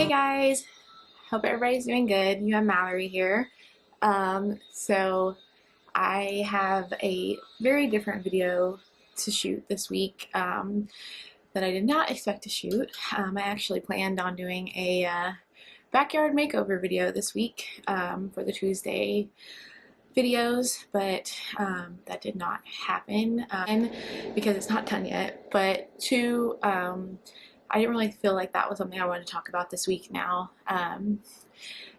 Hey guys, hope everybody's doing good. You have Mallory here. So I have a very different video to shoot this week that I did not expect to shoot. I actually planned on doing a backyard makeover video this week for the Tuesday videos, but that did not happen and because it's not done yet. But two, I didn't really feel like that was something I wanted to talk about this week now.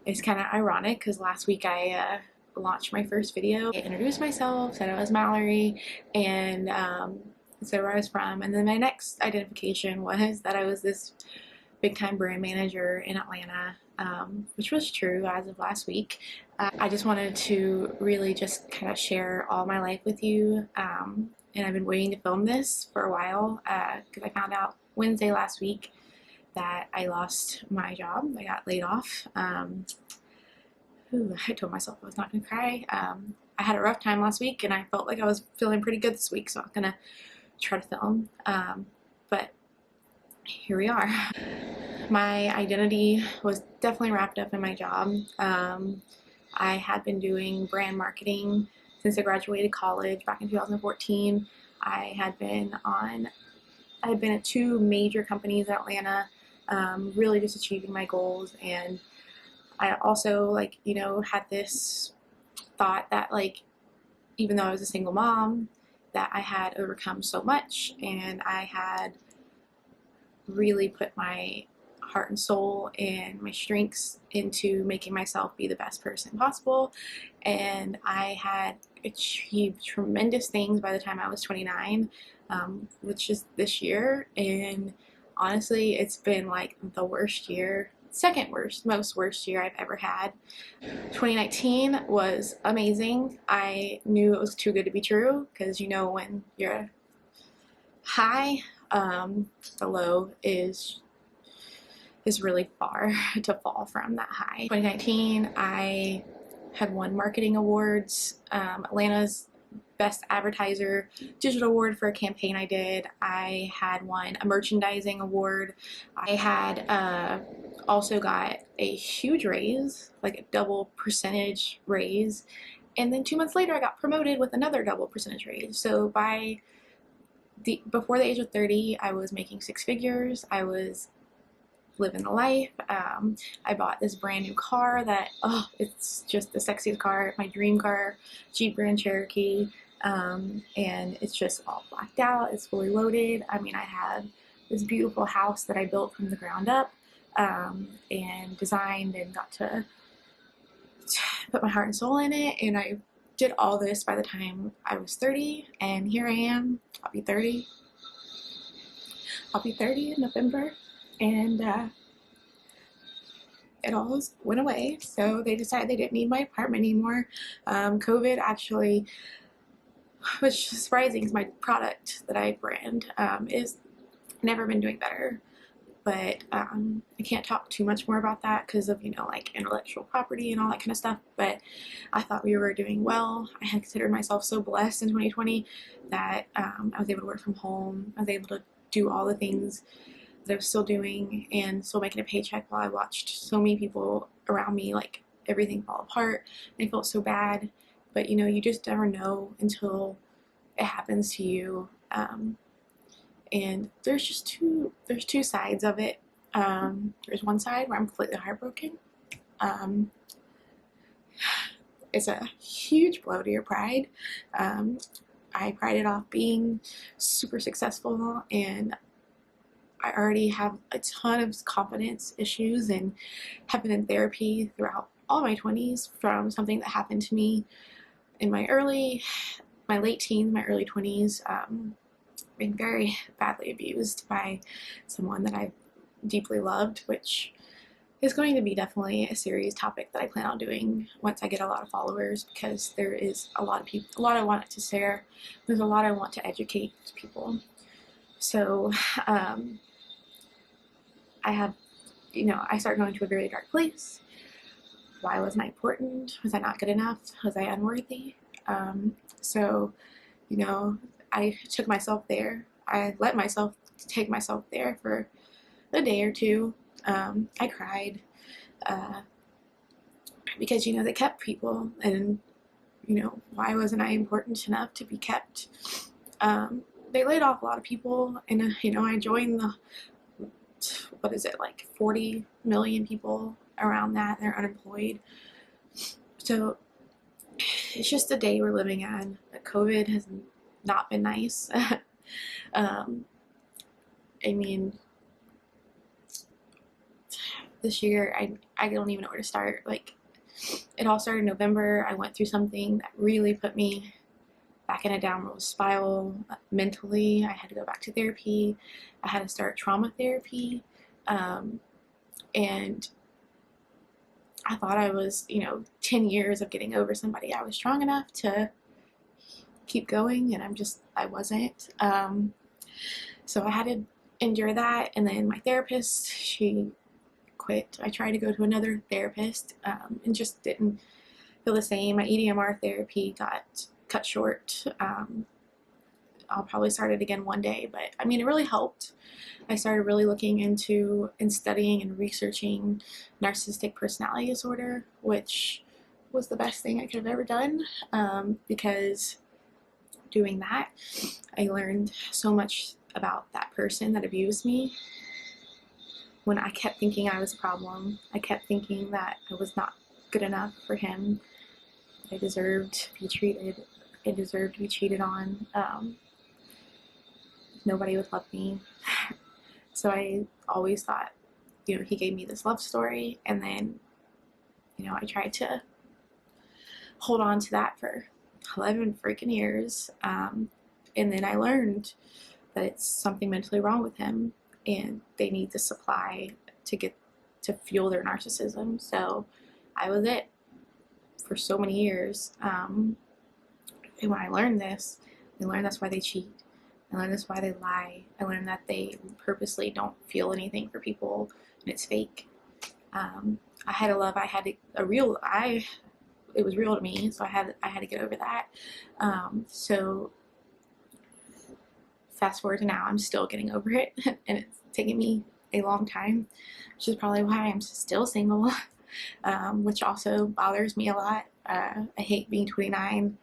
It's kind of ironic because last week I launched my first video. I introduced myself, said I was Mallory, and said where I was from. And then my next identification was that I was this big time brand manager in Atlanta, which was true as of last week. I just wanted to really just kind of share all my life with you. And I've been waiting to film this for a while because I found out Wednesday last week that I lost my job. I got laid off. I told myself I was not going to cry. I had a rough time last week and I felt like I was feeling pretty good this week, so I'm going to try to film. But here we are. My identity was definitely wrapped up in my job. I had been doing brand marketing since I graduated college back in 2014. I had been at two major companies in Atlanta, really just achieving my goals. And I also, had this thought that, even though I was a single mom, that I had overcome so much and I had really put my heart and soul and my strengths into making myself be the best person possible. And I had achieved tremendous things by the time I was 29, which is this year. And honestly, it's been like the worst year, second worst, most worst year I've ever had. 2019 was amazing. I knew it was too good to be true because when you're high, the low is really far to fall from that high. 2019, I had won marketing awards, Atlanta's Best Advertiser Digital Award for a campaign I did. I had won a merchandising award. I had also got a huge raise, like a double percentage raise. And then 2 months later, I got promoted with another double percentage raise. So before the age of 30, I was making six figures. I was living the life. I bought this brand new car that, it's just the sexiest car, my dream car, Jeep Grand Cherokee, and it's just all blacked out, it's fully loaded. I mean, I had this beautiful house that I built from the ground up, and designed and got to put my heart and soul in it, and I did all this by the time I was 30, and here I am. I'll be 30 in November, and it all went away. So they decided they didn't need my apartment anymore. COVID actually, which is surprising because my product that I brand is never been doing better. But I can't talk too much more about that because of, intellectual property and all that kind of stuff. But I thought we were doing well. I had considered myself so blessed in 2020 that I was able to work from home. I was able to do all the things that I was still doing and still making a paycheck while I watched so many people around me, everything fall apart. And I felt so bad. But, you just never know until it happens to you. And there's two sides of it. There's one side where I'm completely heartbroken. It's a huge blow to your pride. I prided off being super successful, and I already have a ton of confidence issues and have been in therapy throughout all my 20s from something that happened to me in my late teens, my early 20s. Being very badly abused by someone that I deeply loved, which is going to be definitely a serious topic that I plan on doing once I get a lot of followers, because there is a lot I want to share. There's a lot I want to educate people. So I started going to a very dark place. Why wasn't I important? Was I not good enough? Was I unworthy? I took myself there. I let myself take myself there for a day or two, I cried because, you know, they kept people, and, you know, why wasn't I important enough to be kept? They laid off a lot of people, and, you know, I joined the, what is it, like 40 million people around that, they're unemployed. So it's just the day we're living in. COVID has not been nice. I mean, this year, I don't even know where to start. Like, it all started in November. I went through something that really put me back in a downward spiral mentally. I had to go back to therapy. I had to start trauma therapy. And I thought I was, you know, 10 years of getting over somebody. I was strong enough to keep going, and I wasn't. So I had to endure that. And then my therapist, she quit. I tried to go to another therapist, and just didn't feel the same. My EDMR therapy got cut short. I'll probably start it again one day, but I mean, it really helped. I started really looking into and studying and researching narcissistic personality disorder, which was the best thing I could have ever done, because doing that, I learned so much about that person that abused me. When I kept thinking I was a problem, I kept thinking that I was not good enough for him. I deserved to be treated. I deserved to be cheated on. Nobody would love me. So I always thought, you know, he gave me this love story, and then, you know, I tried to hold on to that for 11 freaking years. And then I learned that it's something mentally wrong with him, and they need the supply to fuel their narcissism. So I was it for so many years. And when I learned this, I learned that's why they cheat. I learned that's why they lie. I learned that they purposely don't feel anything for people, and it's fake. I had a love. I had a real. It was real to me, so I had to get over that. So fast forward to now, I'm still getting over it, and it's taken me a long time, which is probably why I'm still single, which also bothers me a lot. I hate being 29,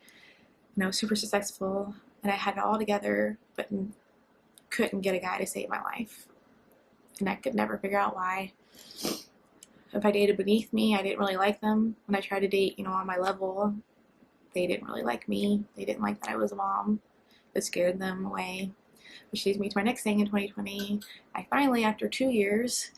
you know, super successful, and I had it all together, but couldn't get a guy to save my life, and I could never figure out why. If I dated beneath me, I didn't really like them. When I tried to date, you know, on my level, they didn't really like me. They didn't like that I was a mom. It scared them away. Which leads me to my next thing in 2020. I finally, after 2 years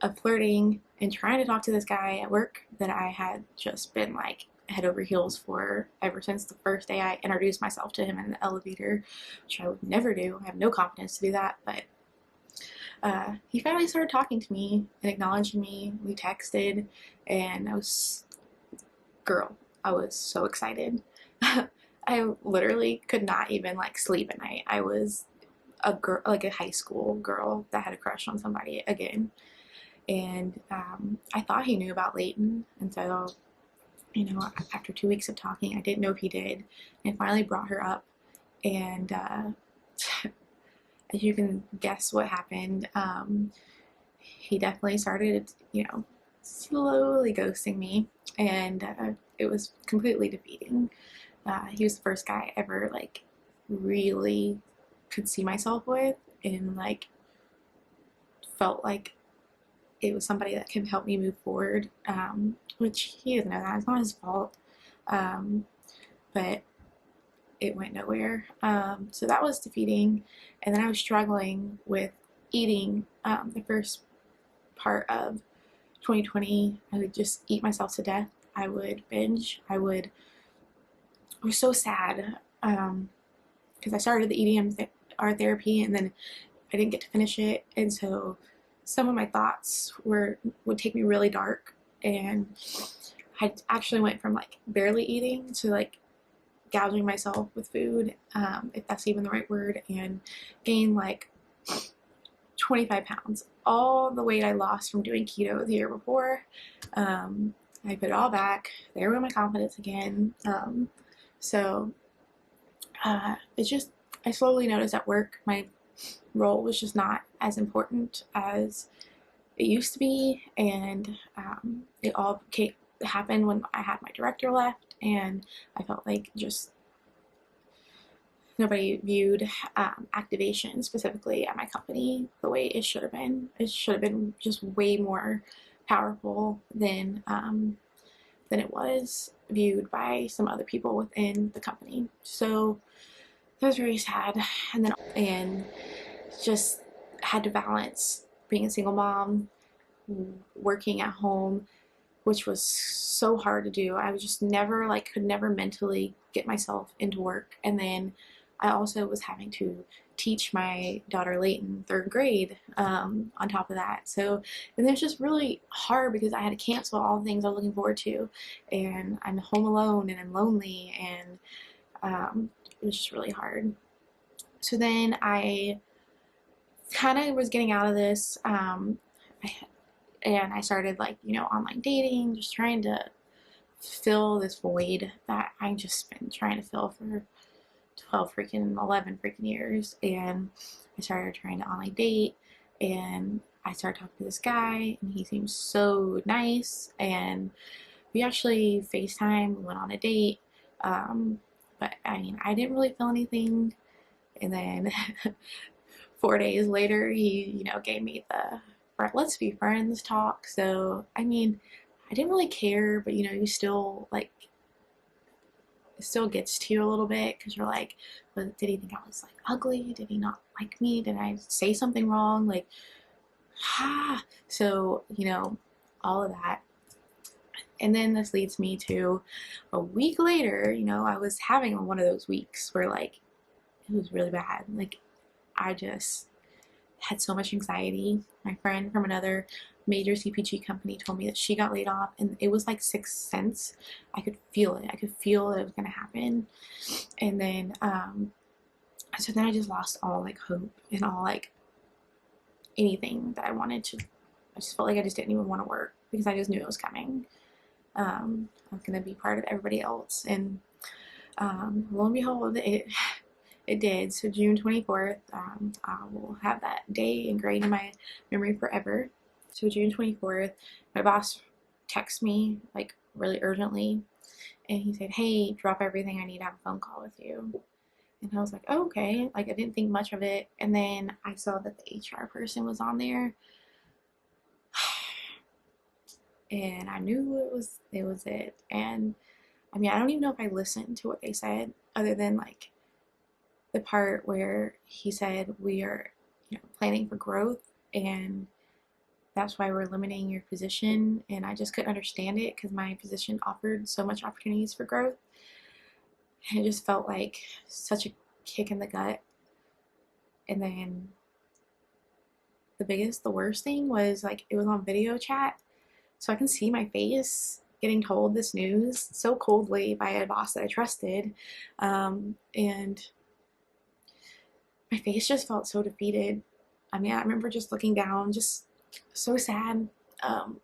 of flirting and trying to talk to this guy at work that I had just been like head over heels for ever since the first day I introduced myself to him in the elevator, which I would never do. I have no confidence to do that, but he finally started talking to me and acknowledging me. We texted, and I was so excited. I literally could not even like sleep at night. I was a girl, like a high school girl that had a crush on somebody again. And I thought he knew about Leighton, and so, you know, after 2 weeks of talking, I didn't know if he did, and finally brought her up. And as you can guess what happened, he definitely started, you know, slowly ghosting me, and it was completely defeating. He was the first guy I ever like really could see myself with, and like felt like it was somebody that could help me move forward, which he doesn't know that. It's not his fault, but it went nowhere. So that was defeating. And then I was struggling with eating. The first part of 2020, I would just eat myself to death. I would binge. I was so sad, because I started the EDMR therapy, and then I didn't get to finish it, and so some of my thoughts would take me really dark, and I actually went from like barely eating to like gouging myself with food, if that's even the right word, and gained like 25 pounds. All the weight I lost from doing keto the year before, I put it all back. There went my confidence again. So it's just, I slowly noticed at work my role was just not as important as it used to be, and it all happened when I had my director left, and I felt like just nobody viewed activation specifically at my company the way it should have been. It should have been just way more powerful than it was viewed by some other people within the company. So that was very sad. And just had to balance being a single mom, working at home, which was so hard to do. I was just never like could never mentally get myself into work. And then I also was having to teach my daughter Layton third grade on top of that. So and it was just really hard because I had to cancel all the things I was looking forward to, and I'm home alone and I'm lonely, and it was just really hard. So then I kind of was getting out of this, and I started like online dating, just trying to fill this void that I just been trying to fill for 11 freaking years. And I started trying to online date, and I started talking to this guy, and he seems so nice, and we actually FaceTime, we went on a date, but I mean I didn't really feel anything. And then 4 days later he gave me the let's be friends talk. So I mean I didn't really care, but you still like it still gets to you a little bit because you're like, well, did he think I was like ugly? Did he not like me? Did I say something wrong? Like, so all of that. And then this leads me to a week later. I was having one of those weeks where like it was really bad. Like I just had so much anxiety. My friend from another major CPG company told me that she got laid off, and it was like sixth sense. I could feel it. I could feel that it was gonna happen. And then so then I just lost all like hope and all like anything that I wanted to. I just felt like I just didn't even want to work because I just knew it was coming. I was gonna be part of everybody else, and lo and behold, it did. So June 24th, I will have that day ingrained in my memory forever. So June 24th, my boss texted me like really urgently, and he said, "Hey, drop everything. I need to have a phone call with you." And I was like, "Oh, okay." Like I didn't think much of it, and then I saw that the HR person was on there, and I knew it was it. And I mean, I don't even know if I listened to what they said, other than like the part where he said we are, planning for growth, and that's why we're limiting your position. And I just couldn't understand it because my position offered so much opportunities for growth. And it just felt like such a kick in the gut. And then the worst thing was like it was on video chat, so I can see my face getting told this news so coldly by a boss that I trusted, and my face just felt so defeated. I mean, I remember just looking down, just so sad. Um,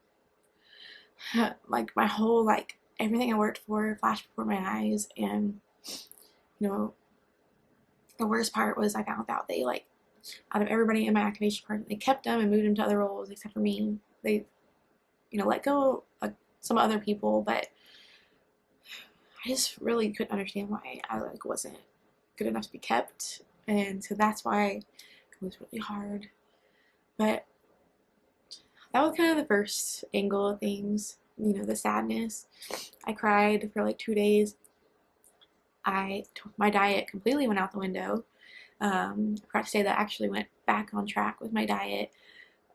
like my whole like everything I worked for flashed before my eyes, and you know, the worst part was I found out they like out of everybody in my activation department, they kept them and moved them to other roles except for me. They, let go of some other people, but I just really couldn't understand why I like wasn't good enough to be kept, and so that's why it was really hard. But that was kind of the first angle of things, the sadness. I cried for like 2 days. My diet completely went out the window. I forgot to say that I actually went back on track with my diet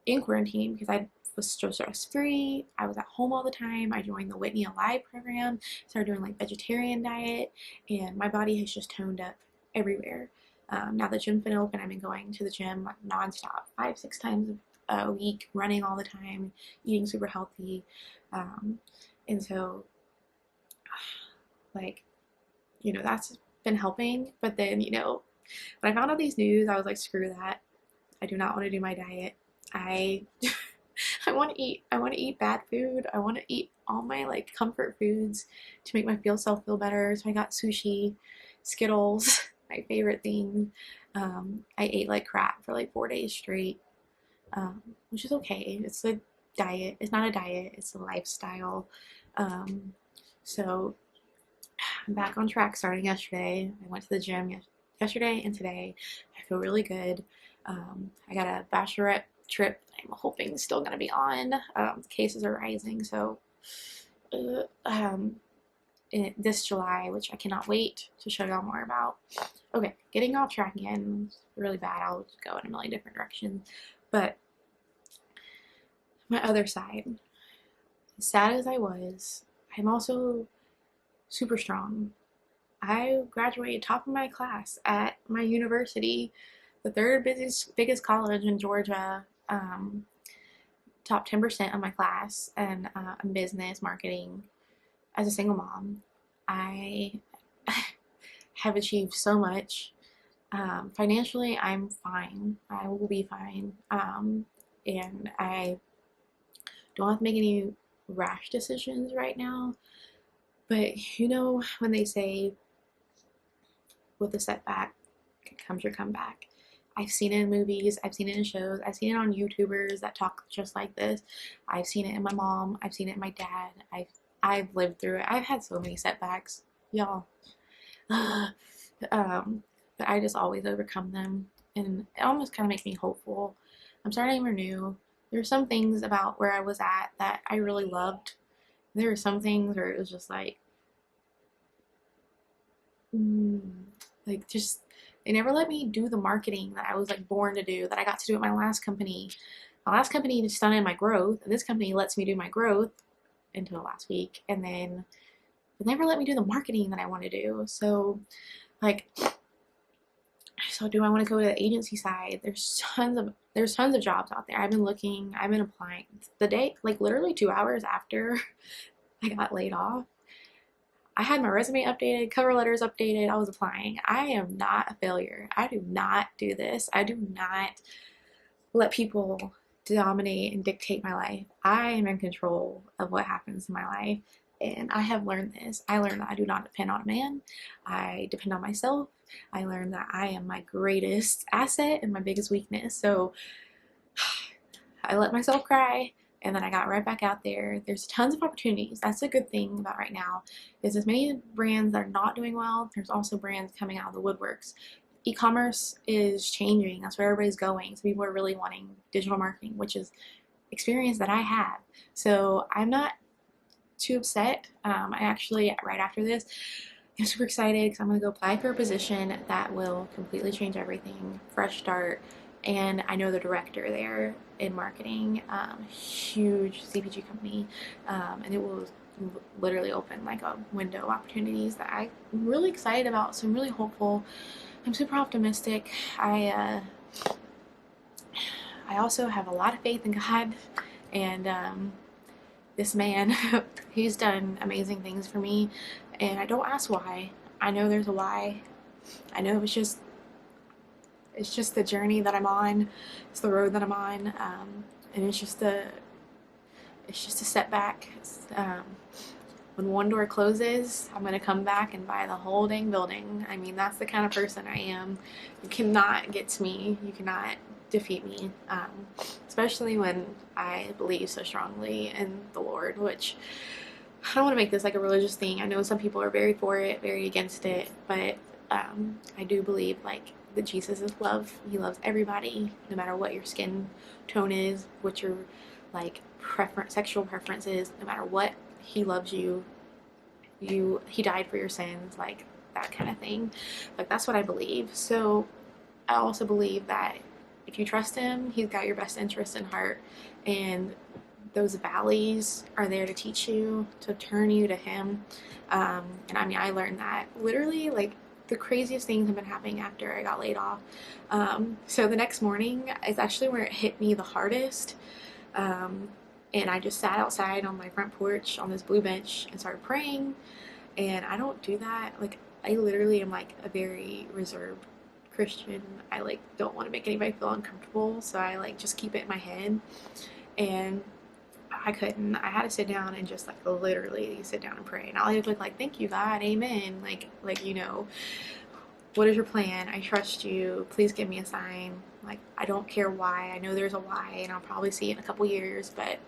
in quarantine because I was so stress free. I was at home all the time. I joined the Whitney Alive program, started doing like vegetarian diet, and my body has just toned up everywhere. Now the gym's been open, I've been going to the gym like nonstop, 5-6 times a week, running all the time, eating super healthy, and so like that's been helping. But then when I found out these news, I was like, screw that. I do not want to do my diet. I I want to eat. I want to eat bad food. I want to eat all my like comfort foods to make myself feel better. So I got sushi, Skittles, my favorite thing. I ate like crap for like 4 days straight. which is okay. It's a diet. It's not a diet. It's a lifestyle. Um, so I'm back on track starting yesterday. I went to the gym yesterday and today. I feel really good. I got a bachelorette trip I'm hoping still going to be on. Cases are rising, so this July, which I cannot wait to show y'all more about. Okay, getting off track again. It's really bad. I'll just go in a million different directions. But my other side, as sad as I was, I'm also super strong. I graduated top of my class at my university, the third biggest college in Georgia. Top 10% of my class, and in business marketing. As a single mom, I have achieved so much. Financially, I'm fine. I will be fine. And I don't have to make any rash decisions right now. But you know, when they say, with a setback comes your comeback. I've seen it in movies, I've seen it in shows, I've seen it on YouTubers that talk just like this. I've seen it in my mom, I've seen it in my dad. I've lived through it. I've had so many setbacks, y'all. But I just always overcome them, and it almost kind of makes me hopeful. I'm starting over new. There's some things about where I was at that I really loved. There were some things where it was just like just they never let me do the marketing that I was like born to do, that I got to do at my last company. My last company stunted my growth, and this company lets me do my growth until last week, and then they never let me do the marketing that I want to do. So like, so do I want to go to the agency side? There's tons of jobs out there. I've been looking, I've been applying. The day, like literally 2 hours after I got laid off, I had my resume updated, cover letters updated. I was applying. I am not a failure. I do not do this. I do not let people dominate and dictate my life. I am in control of what happens in my life. And I have learned this. I learned that I do not depend on a man. I depend on myself. I learned that I am my greatest asset and my biggest weakness. So I let myself cry, and then I got right back out there. There's tons of opportunities. That's a good thing about right now. Is as many brands that are not doing well, there's also brands coming out of the woodworks. E-commerce is changing. That's where everybody's going. So people are really wanting digital marketing, which is experience that I have. So I'm not too upset. I actually, right after this, I'm super excited because I'm going to go apply for a position that will completely change everything. Fresh start. And I know the director there in marketing, huge CPG company, and it will literally open like a window of opportunities that I'm really excited about. So I'm really hopeful. I'm super optimistic. I also have a lot of faith in God, and this man, he's done amazing things for me, and I don't ask why. I know there's a why. I know it's just the journey that I'm on. It's the road that I'm on, and it's just a setback. When one door closes, I'm gonna come back and buy the whole dang building. I mean, that's the kind of person I am. You cannot get to me. You cannot defeat me, especially when I believe so strongly in the Lord, which I don't want to make this like a religious thing. I know some people are very for it, very against it, but I do believe like that Jesus is love. He loves everybody, no matter what your skin tone is, what your like sexual preference is, no matter what. He loves you. He died for your sins, like that kind of thing. Like that's what I believe. So I also believe that if you trust him, he's got your best interest in heart, and those valleys are there to teach you, to turn you to him. And I mean, I learned that literally like the craziest things have been happening after I got laid off. So the next morning is actually where it hit me the hardest. And I just sat outside on my front porch on this blue bench and started praying. And I don't do that. Like, I literally am like a very reserved Christian. I like don't want to make anybody feel uncomfortable, so I like just keep it in my head. And I couldn't. I had to sit down and just like literally sit down and pray. And I'll either look like, thank you God, amen. Like you know. what is your plan? I trust you. Please give me a sign. Like, I don't care why. I know there's a why, and I'll probably see it in a couple years, but,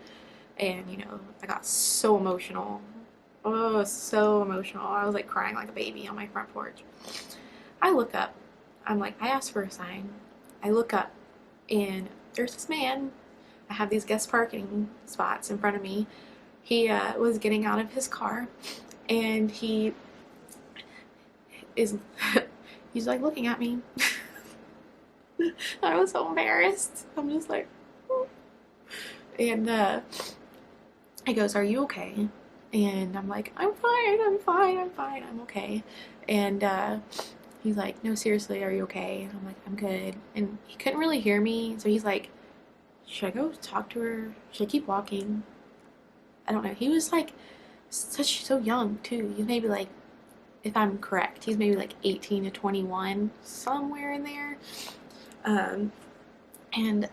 and, you know, I got so emotional. Oh, so emotional. I was like crying like a baby on my front porch. I look up. I'm like, I asked for a sign. I look up, and there's this man. I have these guest parking spots in front of me. He was getting out of his car, and he is he's like looking at me. I was so embarrassed. I'm just like, oh. And he goes, "Are you okay?" And I'm like, "I'm fine, I'm fine, I'm fine, I'm okay." And he's like, "No, seriously, are you okay?" And I'm like, "I'm good." And he couldn't really hear me, so he's like, "Should I go talk to her? Should I keep walking?" I don't know. He was like so young too. He's maybe like, if I'm correct, he's maybe like 18 to 21, somewhere in there. And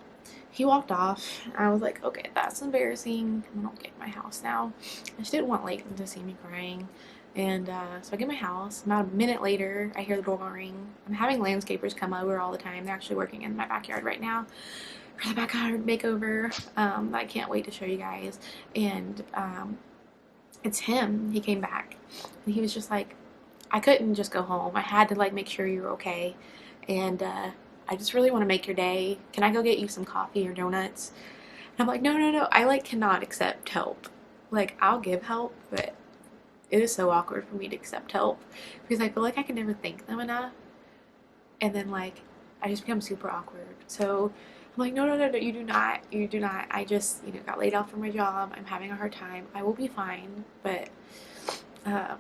he walked off. I was like, okay, that's embarrassing. I'm gonna get in my house now. I just didn't want Leighton to see me crying. And so I get in my house. About a minute later, I hear the doorbell ring. I'm having landscapers come over all the time. They're actually working in my backyard right now for the backyard makeover. I can't wait to show you guys. And it's him. He came back. And he was just like, I couldn't just go home. I had to like make sure you were okay. And I just really want to make your day. Can I go get you some coffee or donuts? And I'm like, no, no, no. I like cannot accept help. Like, I'll give help, but it is so awkward for me to accept help because I feel like I can never thank them enough. And then like I just become super awkward. So I'm like, no, no, no, no, you do not. You do not. I just, you know, got laid off from my job. I'm having a hard time. I will be fine. But um,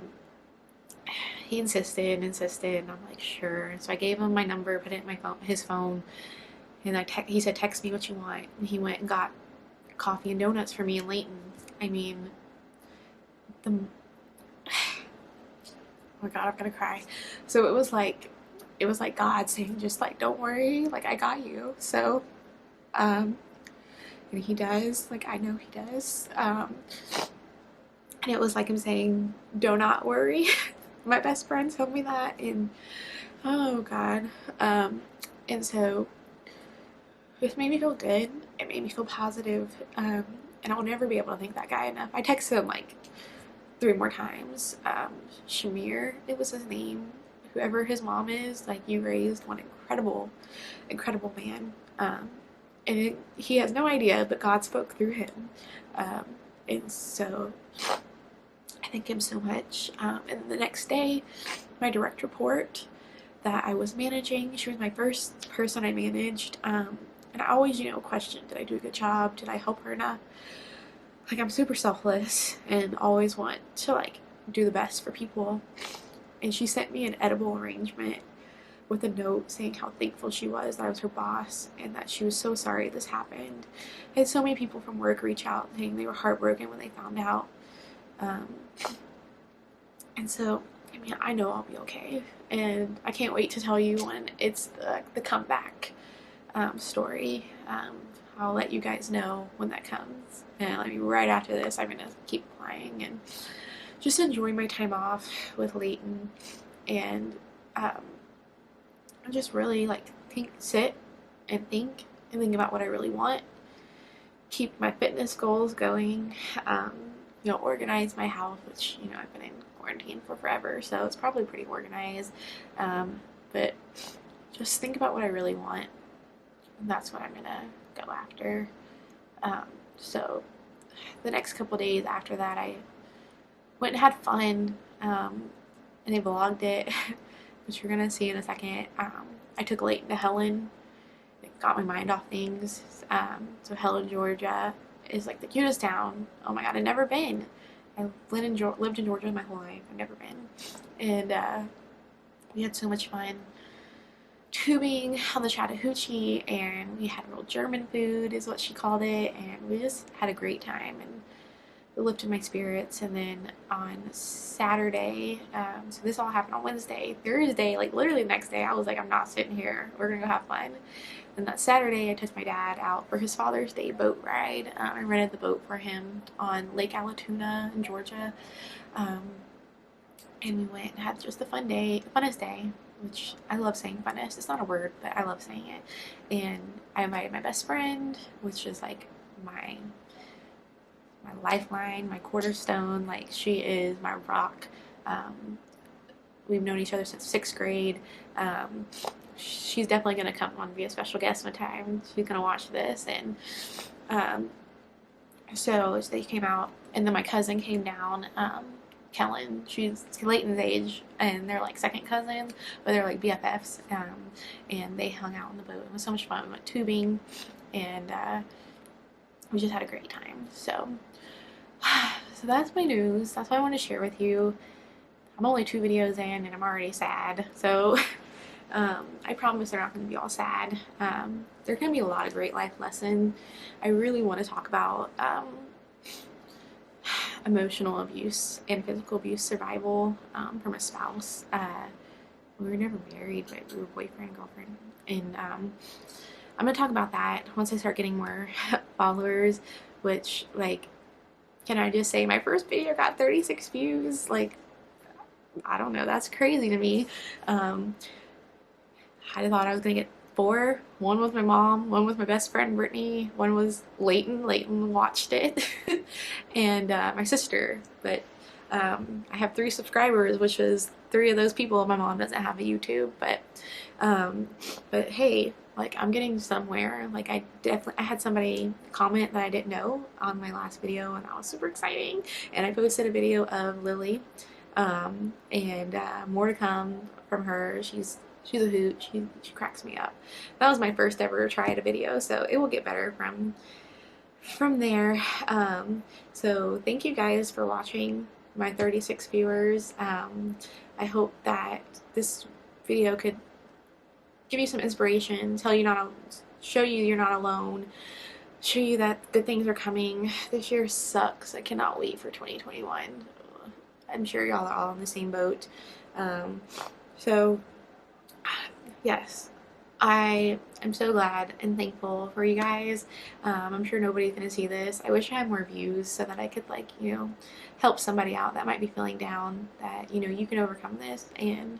he insisted and insisted, and I'm like, sure. So I gave him my number, put it in my phone, his phone, and he said, text me what you want. And he went and got coffee and donuts for me and Leighton. I mean, the oh my god, I'm gonna cry. So it was like God saying, just like, don't worry, like I got you. So, and he does, like I know he does. And it was like him saying, do not worry. My best friend told me that, and oh god. And so it made me feel good. It made me feel positive. And I'll never be able to thank that guy enough. I texted him like 3 more times. Shamir, it was his name. Whoever his mom is, like, you raised one incredible, incredible man. And he has no idea, but God spoke through him. And so I thank him so much. And the next day, my direct report that I was managing, she was my first person I managed. And I always, you know, question, did I do a good job? Did I help her enough? Like, I'm super selfless and always want to, like, do the best for people. And she sent me an edible arrangement with a note saying how thankful she was that I was her boss and that she was so sorry this happened. I had so many people from work reach out saying they were heartbroken when they found out. And so, I mean, I know I'll be okay. And I can't wait to tell you when it's the comeback story. I'll let you guys know when that comes. And I mean, right after this, I'm gonna keep applying and just enjoy my time off with Leighton, and just really like sit and think about what I really want. Keep my fitness goals going. You know, organize my house, which, you know, I've been in quarantine for forever, so it's probably pretty organized. But just think about what I really want, and that's what I'm gonna go after. So the next couple days after that, I went and had fun, and I vlogged it, which you're gonna see in a second. I took Leighton to Helen. It got my mind off things. So Helen, Georgia is like the cutest town. Oh my god, I've never been. I lived in Georgia my whole life. I've never been. And we had so much fun tubing on the Chattahoochee, and we had real German food is what she called it, and we just had a great time, and it lifted my spirits. And then on Saturday, so this all happened on Wednesday, Thursday, like literally the next day, I was like, I'm not sitting here, we're gonna go have fun. And that Saturday, I took my dad out for his Father's Day boat ride. I rented the boat for him on Lake Allatoona in Georgia. and we went and had just the funnest day, which I love saying funnest. It's not a word, but I love saying it. And I invited my best friend, which is like my lifeline, my cornerstone. Like, she is my rock. We've known each other since 6th grade. She's definitely going to come on and be a special guest one time. She's going to watch this. And so they came out, and then my cousin came down. Helen, she's Leighton's age, and they're like second cousins, but they're like BFFs. And they hung out on the boat. It was so much fun. We went tubing, and we just had a great time. So that's my news. That's what I want to share with you. I'm only 2 videos in, and I'm already sad. So I promise they're not going to be all sad. There are going to be a lot of great life lessons. I really want to talk about emotional abuse and physical abuse survival from a spouse. We were never married, but we were boyfriend and girlfriend. And I'm going to talk about that once I start getting more followers, which, like, can I just say my first video got 36 views? Like, I don't know, that's crazy to me. I thought I was gonna get 4. One was my mom, one was my best friend Brittany, one was Lighten. Lighten watched it, and my sister. But I have 3 subscribers, which is 3 of those people. My mom doesn't have a YouTube, but hey, like, I'm getting somewhere. Like, I had somebody comment that I didn't know on my last video, and that was super exciting. And I posted a video of Lily. And more to come from her. She's a hoot. She cracks me up. That was my first ever try at a video, so it will get better from there. So thank you guys for watching, my 36 viewers. I hope that this video could give you some inspiration, show you you're not alone, show you that good things are coming. This year sucks. I cannot wait for 2021. I'm sure y'all are all in the same boat. So yes, I am so glad and thankful for you guys. I'm sure nobody's gonna see this. I wish I had more views so that I could, like, help somebody out that might be feeling down, that you can overcome this. And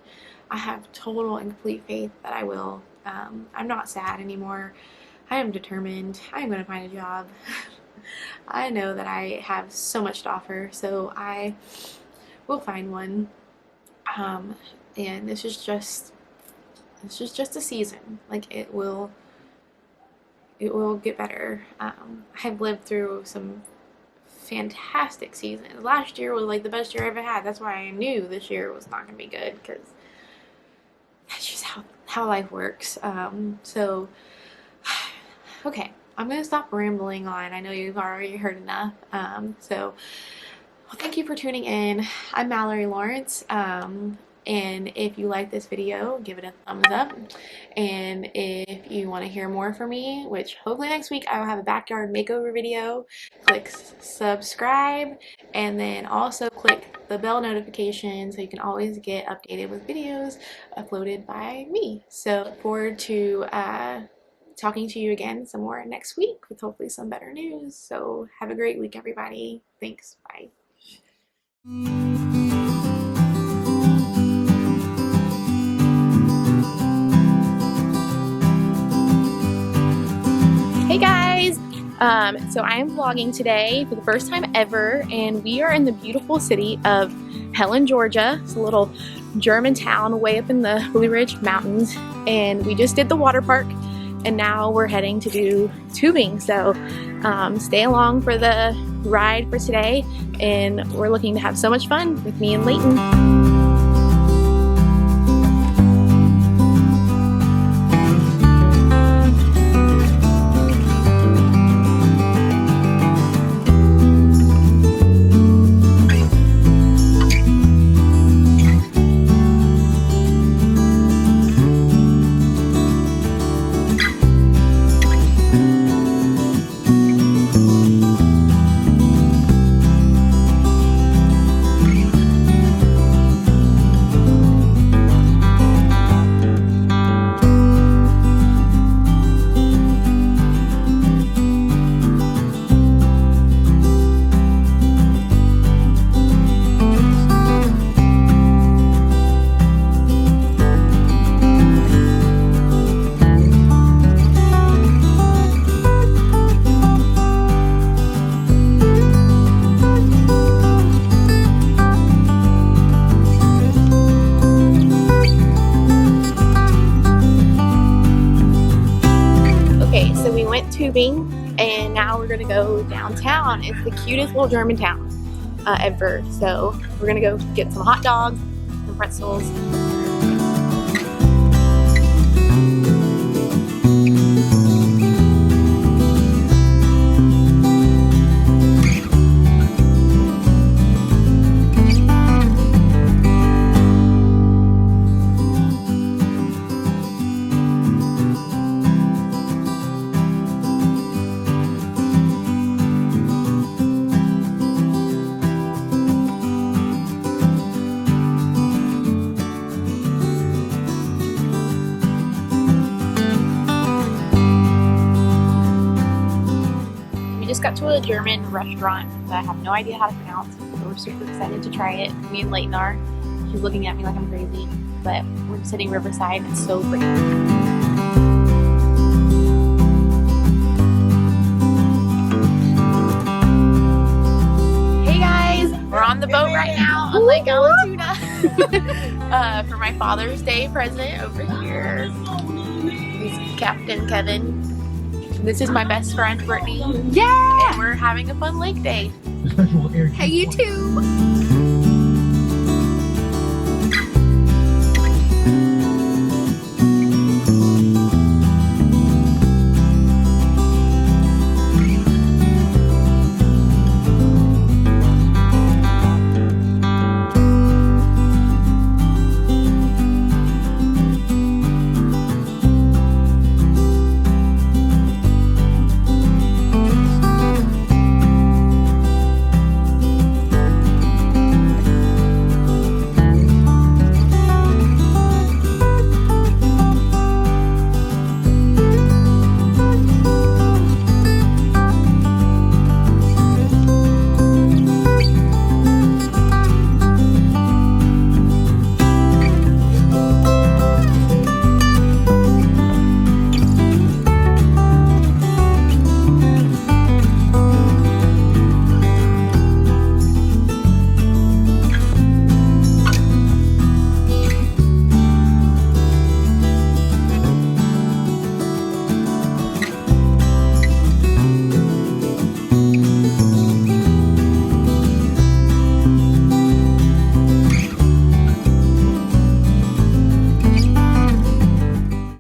I have total and complete faith that I will. I'm not sad anymore. I am determined. I am gonna find a job. I know that I have so much to offer, so I will find one. And this is just a season. Like, it will get better. I've lived through some fantastic seasons. Last year was like the best year I ever had. That's why I knew this year was not gonna be good, because that's just how life works. So okay, I'm gonna stop rambling on. I know you've already heard enough. So well, thank you for tuning in. I'm Mallory Lawrence. And if you like this video, give it a thumbs up. And if you want to hear more from me, which hopefully next week I will have a backyard makeover video, click subscribe, and then also click the bell notification so you can always get updated with videos uploaded by me. So look forward to talking to you again some more next week with hopefully some better news. So have a great week, everybody. Thanks. Bye. Hey guys! So I am vlogging today for the first time ever, and we are in the beautiful city of Helen, Georgia. It's a little German town way up in the Blue Ridge Mountains, and we just did the water park, and now we're heading to do tubing. So stay along for the ride for today, and we're looking to have so much fun with me and Leighton. tubing, and now we're gonna go downtown. It's the cutest little German town ever. So we're gonna go get some hot dogs, some pretzels. We just got to a German restaurant that I have no idea how to pronounce, but we're super excited to try it. Me and Leighton are. She's looking at me like I'm crazy, but we're just hitting Riverside and it's so pretty. Hey guys, we're on the boat right now on Lake Allatoona for my Father's Day present over here. He's Captain Kevin. This is my best friend, Brittany. Yeah! And we're having a fun lake day. Hey, you too!